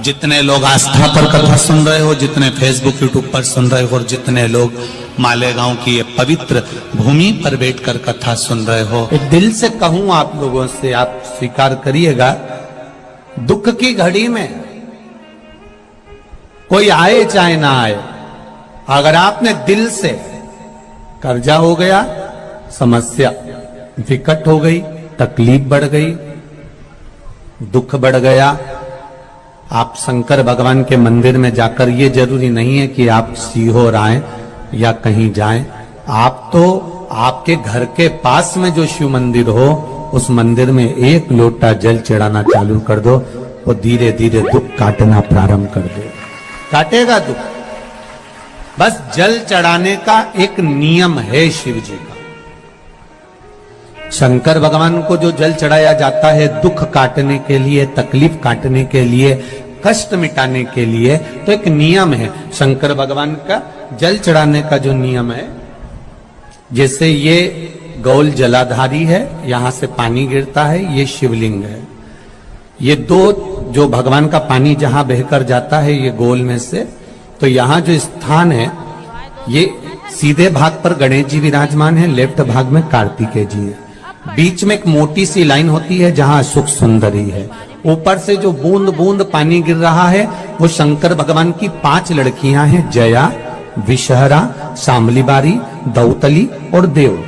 जितने लोग आस्था पर कथा सुन रहे हो, जितने फेसबुक यूट्यूब पर सुन रहे हो और जितने लोग मालेगांव की ये पवित्र भूमि पर बैठकर कथा सुन रहे हो, दिल से कहूं आप लोगों से, आप स्वीकार करिएगा, दुख की घड़ी में कोई आए चाहे ना आए, अगर आपने दिल से, कर्जा हो गया, समस्या विकट हो गई, तकलीफ बढ़ गई, दुख बढ़ गया, आप शंकर भगवान के मंदिर में जाकर, ये जरूरी नहीं है कि आप सीहोर आए या कहीं जाएं, आप तो आपके घर के पास में जो शिव मंदिर हो उस मंदिर में एक लोटा जल चढ़ाना चालू कर दो, वो धीरे धीरे दुख काटना प्रारंभ कर दे, काटेगा दुख। बस जल चढ़ाने का एक नियम है शिव जी का। शंकर भगवान को जो जल चढ़ाया जाता है दुख काटने के लिए, तकलीफ काटने के लिए, कष्ट मिटाने के लिए, तो एक नियम है शंकर भगवान का जल चढ़ाने का जो नियम है। जैसे ये गौल जलाधारी है, यहां से पानी गिरता है, ये शिवलिंग है। ये दो जो भगवान का पानी जहां बहकर जाता है ये गोल में से, तो यहां जो स्थान है ये सीधे भाग पर गणेश जी विराजमान है, लेफ्ट भाग में कार्तिकेय जी है, बीच में एक मोटी सी लाइन होती है जहां सुख सुंदरी है, ऊपर से जो बूंद बूंद पानी गिर रहा है वो शंकर भगवान की 5 लड़कियां हैं, जया, विषहरा, शामलीबारी, दौतली और देव।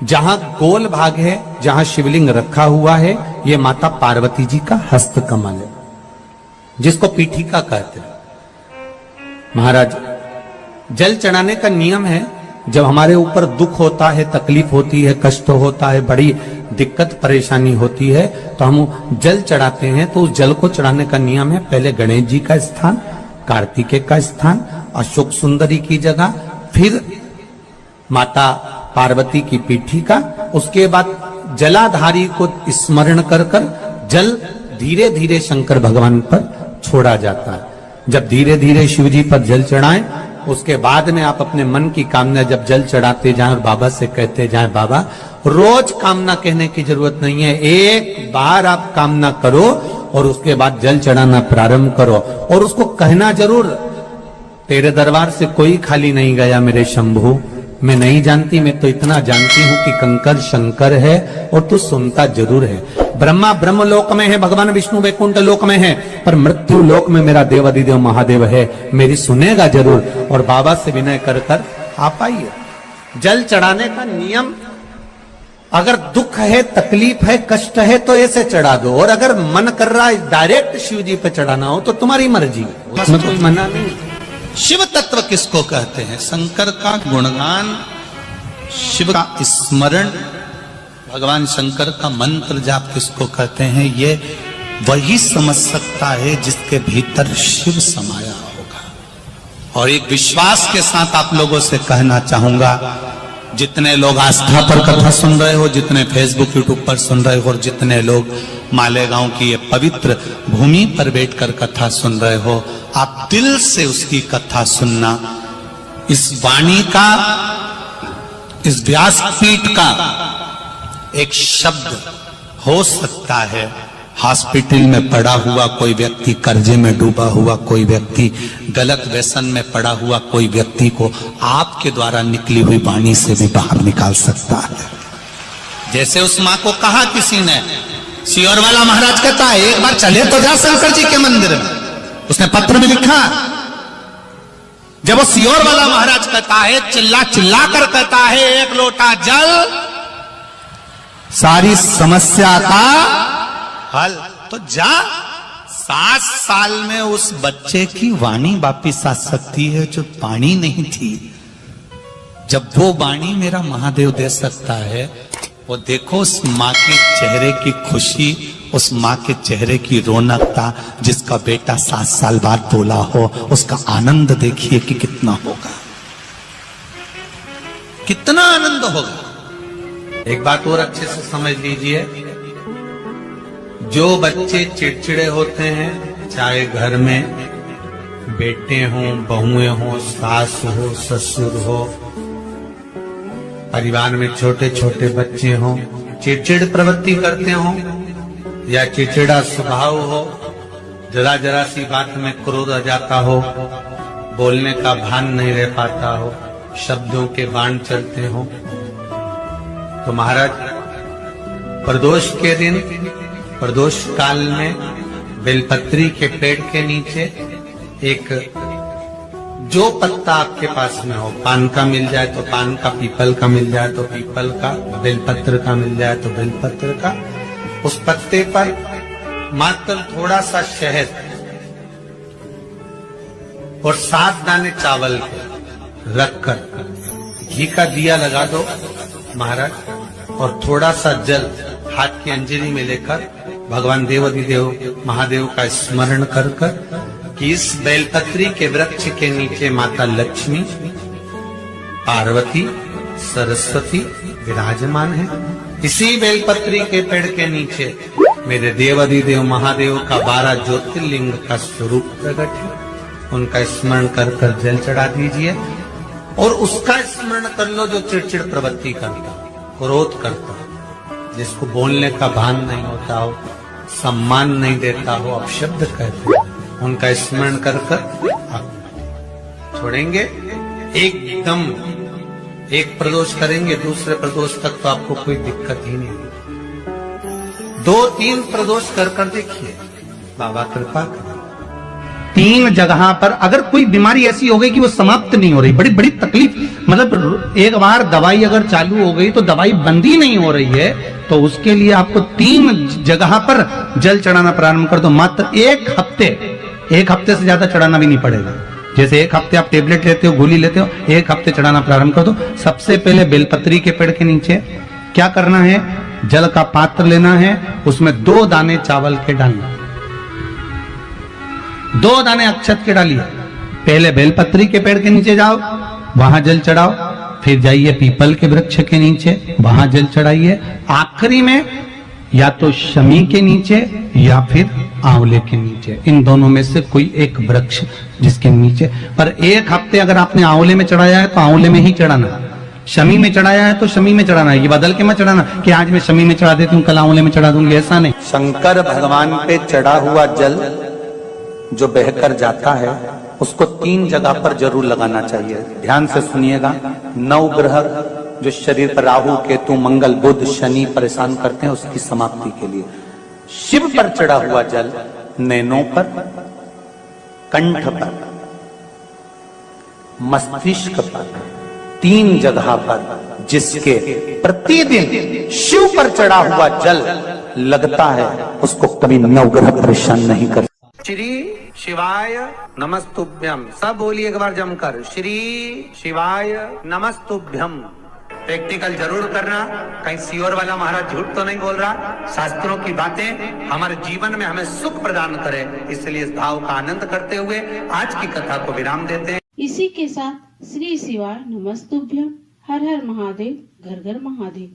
जहां गोल भाग है, जहां शिवलिंग रखा हुआ है, ये माता पार्वती जी का हस्त कमल है, जिसको पीठिका कहते हैं। महाराज, जल चढ़ाने का नियम है, जब हमारे ऊपर दुख होता है, तकलीफ होती है, कष्ट होता है, बड़ी दिक्कत परेशानी होती है, तो हम जल चढ़ाते हैं। तो उस जल को चढ़ाने का नियम है, पहले गणेश जी का स्थान, कार्तिकेय का स्थान, अशोक सुंदरी की जगह, फिर माता पार्वती की पीठिका, उसके बाद जलाधारी को स्मरण कर कर जल धीरे धीरे शंकर भगवान पर छोड़ा जाता है। जब धीरे धीरे शिव जी पर जल चढ़ाएं, उसके बाद में आप अपने मन की कामना जब जल चढ़ाते जाएं और बाबा से कहते जाएं, बाबा, रोज कामना कहने की जरूरत नहीं है, एक बार आप कामना करो और उसके बाद जल चढ़ाना प्रारंभ करो, और उसको कहना जरूर, तेरे दरबार से कोई खाली नहीं गया मेरे शंभू, मैं नहीं जानती, मैं तो इतना जानती हूं कि कंकर शंकर है और तू सुनता जरूर है। ब्रह्मा ब्रह्म लोक में है, भगवान विष्णु वैकुंठ लोक में है, पर मृत्यु लोक में मेरा देव अधिदेव महादेव है, मेरी सुनेगा जरूर। और बाबा से विनय कर कर आप आइए। जल चढ़ाने का नियम, अगर दुख है, तकलीफ है, कष्ट है तो ऐसे चढ़ा दो, और अगर मन कर रहा है डायरेक्ट शिव जी पे चढ़ाना हो तो तुम्हारी मर्जी है, उसमें कोई मना नहीं। शिव तत्व किसको कहते हैं? शंकर का गुणगान, शिव का स्मरण, भगवान शंकर का मंत्र जाप किसको कहते हैं? ये वही समझ सकता है जिसके भीतर शिव समाया होगा। और एक विश्वास के साथ आप लोगों से कहना चाहूंगा, जितने लोग आस्था पर कथा सुन रहे हो, जितने फेसबुक यूट्यूब पर सुन रहे हो और जितने लोग मालेगांव की ये पवित्र भूमि पर बैठकर कथा सुन रहे हो, आप दिल से उसकी कथा सुनना। इस वाणी का, इस व्यासपीठ का एक शब्द हो सकता है, हॉस्पिटल में पड़ा हुआ कोई व्यक्ति, कर्जे में डूबा हुआ कोई व्यक्ति, गलत व्यसन में पड़ा हुआ कोई व्यक्ति को आपके द्वारा निकली हुई वाणी से भी बाहर निकाल सकता है। जैसे उस मां को कहा किसी ने, सीहोर वाला महाराज कहता है, एक बार चले तो जा शंकर जी के मंदिर में, उसने पत्र में लिखा। जब वो सीहोर वाला महाराज कहता है, चिल्ला चिल्ला कर कहता है, एक लोटा जल सारी समस्या का हल, तो जा। 7 साल में उस बच्चे की वाणी वापिस आ सकती है जो वाणी नहीं थी। जब वो वाणी मेरा महादेव दे सकता है, वो देखो उस माँ के चेहरे की खुशी, उस माँ के चेहरे की रौनकता, जिसका बेटा 7 साल बाद बोला हो, उसका आनंद देखिए कि कितना होगा, कितना आनंद होगा। एक बात और अच्छे से समझ लीजिए, जो बच्चे चिड़चिड़े होते हैं, चाहे घर में बेटे हों, बहुएं हों, सास हो, ससुर हो, परिवार में छोटे छोटे बच्चे हों, चिड़चिड़ प्रवृत्ति करते हों या चिड़चिड़ा स्वभाव हो, जरा जरा सी बात में क्रोध आ जाता हो, बोलने का भान नहीं रह पाता हो, शब्दों के बाण चलते हो, तो महाराज प्रदोष के दिन, प्रदोष काल में बेलपत्री के पेड़ के नीचे एक जो पत्ता आपके पास में हो, पान का मिल जाए तो पान का, पीपल का मिल जाए तो पीपल का, बेलपत्र का मिल जाए तो बेलपत्र का, उस पत्ते पर मात्र थोड़ा सा शहद और 7 दाने चावल के रखकर घी का दिया लगा दो महाराज, और थोड़ा सा जल हाथ की अंजलि में लेकर भगवान देवाधिदेव महादेव का स्मरण कर कि इस बेलपत्री के वृक्ष के नीचे माता लक्ष्मी, पार्वती, सरस्वती विराजमान है। इसी बेलपत्री के पेड़ के नीचे मेरे देवाधिदेव महादेव का 12 ज्योतिर्लिंग का स्वरूप प्रकट है। उनका स्मरण कर जल चढ़ा दीजिए और उसका स्मरण कर लो जो चिड़चिड़ प्रवृत्ति करता, क्रोध करता, जिसको बोलने का भान नहीं होता हो, सम्मान नहीं देता हो, अपशब्द कहते हो, उनका स्मरण कर आप छोड़ेंगे। एकदम एक प्रदोष करेंगे, दूसरे प्रदोष तक तो आपको कोई दिक्कत ही नहीं। 2-3 प्रदोष कर देखिए, बाबा कृपा करें। 3 जगह पर अगर कोई बीमारी ऐसी हो गई कि वो समाप्त नहीं हो रही, बड़ी बड़ी तकलीफ, मतलब एक बार दवाई अगर चालू हो गई तो दवाई बंद ही नहीं हो रही है, तो उसके लिए आपको 3 जगह पर जल चढ़ाना प्रारंभ कर दो। मात्र 1 हफ्ते से ज्यादा चढ़ाना भी नहीं पड़ेगा। जैसे 1 हफ्ते आप टेबलेट लेते हो, गोली लेते हो, 1 हफ्ते चढ़ाना प्रारंभ कर दो। सबसे पहले बेलपत्री के पेड़ के नीचे क्या करना है, जल का पात्र लेना है, उसमें 2 दाने चावल के डालना, 2 दाने अक्षत के डालिए। पहले बेलपत्री के पेड़ के नीचे जाओ, वहां जल चढ़ाओ, फिर जाइए पीपल के वृक्ष के नीचे, वहां जल चढ़ाइए। आखिरी में या तो शमी के नीचे या फिर आंवले के नीचे, इन दोनों में से कोई एक वृक्ष जिसके नीचे। पर 1 हफ्ते अगर आपने आंवले में चढ़ाया है तो आंवले में ही चढ़ाना, शमी में चढ़ाया है तो शमी में चढ़ाना है। ये बदल के मत चढ़ाना कि आज मैं शमी में चढ़ा देती हूँ, कल आंवले में चढ़ा दूंगी, ऐसा नहीं। शंकर भगवान पे चढ़ा हुआ जल जो बहकर जाता है उसको 3 जगह पर जरूर लगाना चाहिए। ध्यान से सुनिएगा। 9 ग्रह जो शरीर पर राहु, केतु, मंगल, बुध, शनि परेशान करते हैं, उसकी समाप्ति के लिए शिव पर चढ़ा हुआ जल नैनों पर, कंठ पर, मस्तिष्क पर, 3 जगह पर जिसके प्रतिदिन शिव पर चढ़ा हुआ जल लगता है उसको कभी नवग्रह परेशान नहीं कर। श्री शिवाय नमस्तुभ्यम, सब बोलिए एक बार जमकर, श्री शिवाय नमस्तुभ्यम। प्रैक्टिकल जरूर करना, कहीं सियोर वाला महाराज झूठ तो नहीं बोल रहा। शास्त्रों की बातें हमारे जीवन में हमें सुख प्रदान करे, इसलिए इस भाव का आनंद करते हुए आज की कथा को विराम देते हैं। इसी के साथ श्री शिवाय नमस्तुभ्यम, हर हर महादेव, घर घर महादेव।